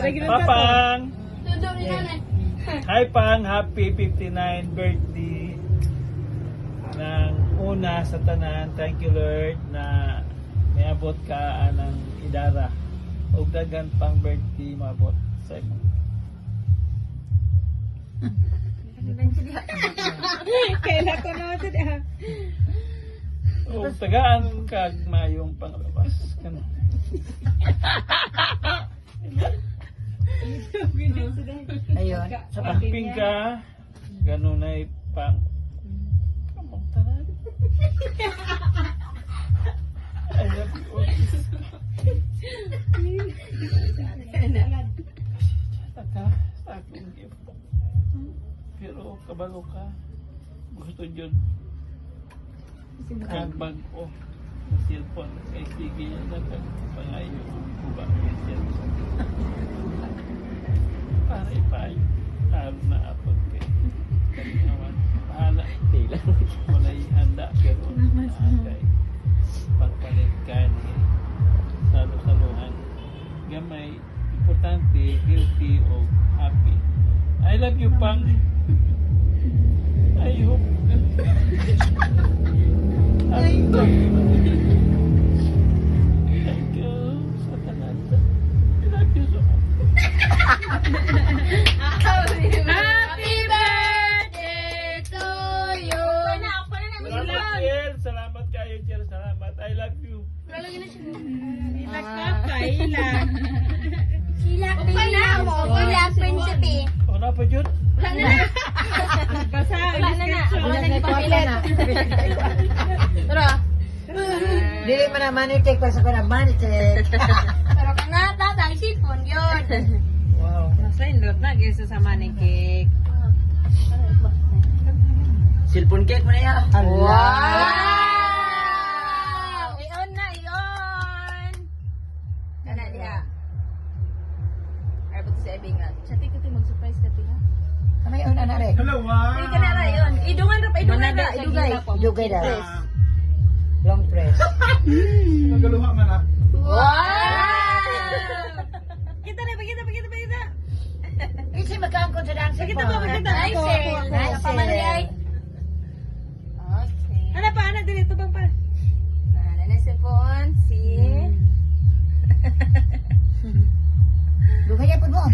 Papang! Hi Pang, happy 59 birthday ng una sa tanan. Thank you Lord na may abot ka ng idara. Ug dagan pang birthday maabot sa imo. Kailan ko naman siya. Ug tagaan kag mayong panglabas. Kano? Ayun. Amping ka, ganun ay pang kamong tanan. I love you all. Taka, sa akong gift. Pero kabalo ka, gusto dyan kagbag o ng cellphone kay sige niya na pangayo kuba yung cellphone para ipayo talo na apod kay kaninawan bahala walay handa pero kay pagpalit ka ni salo-saluhan gamay importante healthy o happy. I love you Pang. I hope thank you sa tanan. I love you so much. Happy birthday to you. Salamat Jill. Salamat kayo Jill. Salamat. I love you. Ilak na kailan. Silak mo. Silak prinsipe. O na pa Jud? Basa, Pero, Dili man na manitik pa sa ko na manitik. pero kana tatang sipon yun. Wow. Nasa indot na, gisa sa manikik. Cellphone cake mo na yan. Wow. Iyon na, iyon! Kana diha. Ay, buti sa ibingan. Chati ko mag-surprise ka tiha. Kamay una na rin. Hello, wow. Hindi ka na ra yun. Idungan ra pa, idungan ra. Idugay. Dugay daw. Long press. Magaluha man ah. Wow! Kita na, pakita. Kasi magkaangkot sa dance. Pakita mo. Nice eh. Nice Pamanlay. Okay. Ano pa, anak, dito bang pa? Ano na si Pon? Si... Dugay niya po mo.